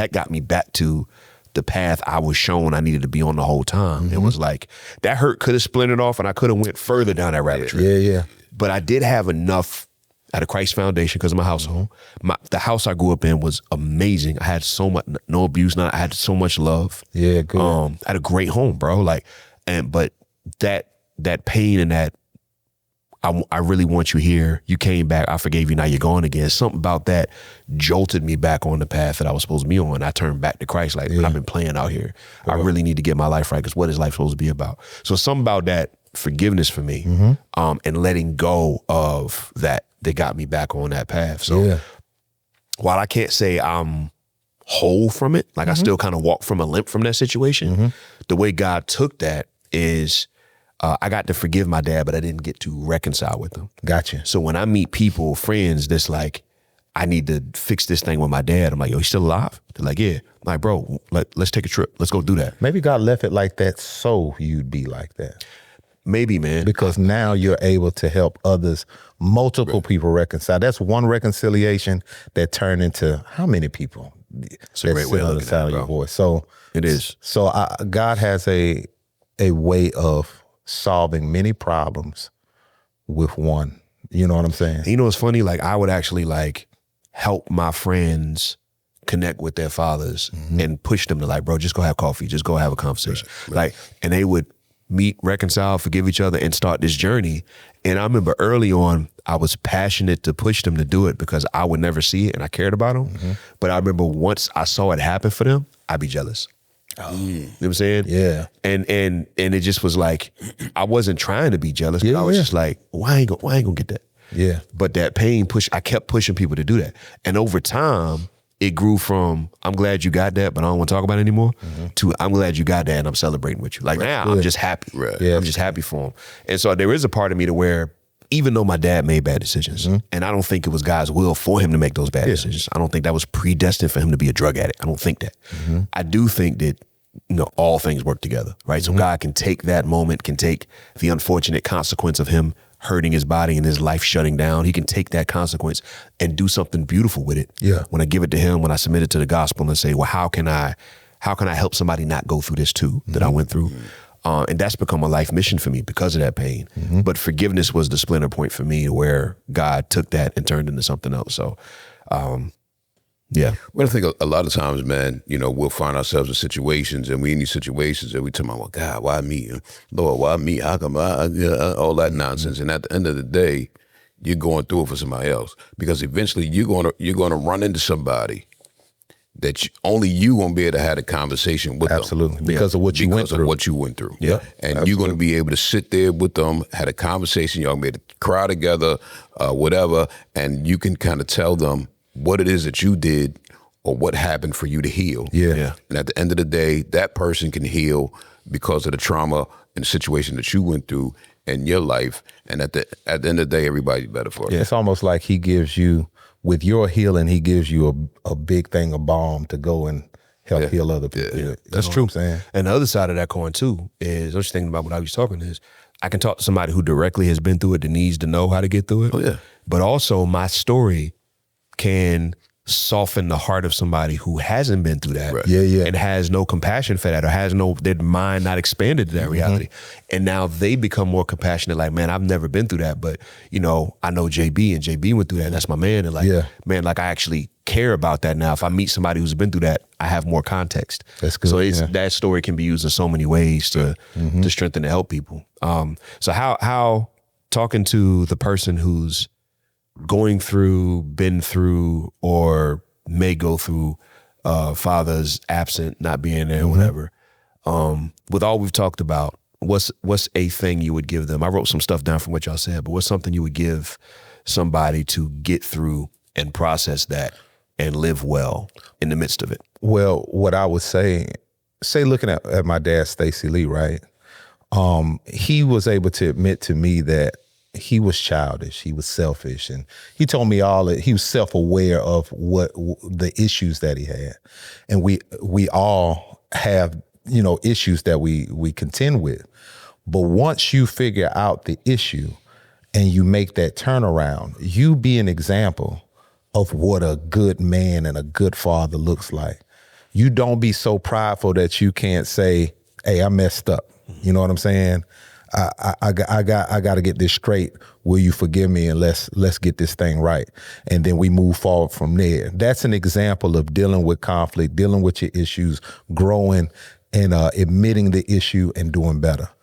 that got me back to the path I was shown I needed to be on the whole time. It was like, that hurt could have splintered off and I could have went further down that rabbit trail. Yeah. But I did have enough at a Christ Foundation because of my household. The house I grew up in was amazing. I had so much, no abuse, I had so much love. Yeah, good. I had a great home, bro. But that pain and that, I really want you here. You came back. I forgave you. Now you're gone again. Something about that jolted me back on the path that I was supposed to be on. I turned back to Christ. Man, I've been playing out here. I really need to get my life right because what is life supposed to be about? So something about that forgiveness for me and letting go of that got me back on that path. So while I can't say I'm whole from it, I still kind of walk from a limp from that situation, the way God took that is I got to forgive my dad, but I didn't get to reconcile with him. Gotcha. So when I meet people, friends, that's like, I need to fix this thing with my dad. I'm like, yo, he's still alive? They're like, yeah. I'm like, bro, let's take a trip. Let's go do that. Maybe God left it like that so you'd be like that. Maybe, man. Because now you're able to help others, multiple people reconcile. That's one reconciliation that turned into how many people? It's a great way of looking at it, bro. Your voice. So it is. So God has a way of solving many problems with one. You know what I'm saying? You know what's funny? I would actually help my friends connect with their fathers and push them to bro, just go have coffee, just go have a conversation. Right. And they would meet, reconcile, forgive each other and start this journey. And I remember early on, I was passionate to push them to do it because I would never see it and I cared about them. But I remember once I saw it happen for them, I'd be jealous. You know what I'm saying? Yeah. And it just was I wasn't trying to be jealous. I was just why ain't gonna get that? Yeah. But that pain I kept pushing people to do that. And over time, it grew from, I'm glad you got that, but I don't want to talk about it anymore, to I'm glad you got that and I'm celebrating with you. Now I'm just happy. Right. Yeah. I'm just happy for him. And so there is a part of me to where, even though my dad made bad decisions, and I don't think it was God's will for him to make those bad decisions. I don't think that was predestined for him to be a drug addict. I don't think that. I do think that, all things work together, right? So God can take that moment, can take the unfortunate consequence of him hurting his body and his life shutting down. He can take that consequence and do something beautiful with it. Yeah. When I give it to him, when I submit it to the gospel and say, well, how can I help somebody not go through this too that I went through? And that's become a life mission for me because of that pain. But forgiveness was the splinter point for me where God took that and turned into something else. So, yeah. Well, I think a lot of times, man, we'll find ourselves in situations and we in these situations and we talk about, well, God, why me? Lord, why me? How come all that nonsense? And at the end of the day, you're going through it for somebody else because eventually you're going to run into somebody that only you won't be able to have a conversation with Absolutely. them. Because of what you went through. Because of what you went through. Yeah. And Absolutely. You're going to be able to sit there with them, had a conversation, y'all going to be able to cry together, whatever, and you can kind of tell them what it is that you did or what happened for you to heal. Yeah. And at the end of the day, that person can heal because of the trauma and the situation that you went through in your life. And at the end of the day, everybody's better for it. Yeah, it's almost like he gives you, with your healing, he gives you a big thing of balm to go and help heal other people. Yeah. That's true. And the other side of that coin too is, I'm just thinking about what I was talking is, I can talk to somebody who directly has been through it that needs to know how to get through it. Oh, yeah. But also my story can soften the heart of somebody who hasn't been through that and has no compassion for that or has their mind not expanded to that reality. And now they become more compassionate, man, I've never been through that, but I know JB and JB went through that and that's my man. And man, I actually care about that now. If I meet somebody who's been through that, I have more context. That's good. So that story can be used in so many ways to strengthen and help people. So how talking to the person who's going through, been through, or may go through father's absent, not being there, whatever. With all we've talked about, what's a thing you would give them? I wrote some stuff down from what y'all said, but what's something you would give somebody to get through and process that and live well in the midst of it? Well, what I would say looking at my dad, Stacey Lee, right? He was able to admit to me that he was childish, he was selfish, and he told me he was self-aware of what the issues that he had. And we all have, issues that we contend with. But once you figure out the issue and you make that turnaround, you be an example of what a good man and a good father looks like. you don't be so prideful that you can't say, hey, I messed up. You know what I'm saying? I got to get this straight. Will you forgive me, and let's get this thing right, and then we move forward from there. That's an example of dealing with conflict, dealing with your issues, growing, and admitting the issue and doing better.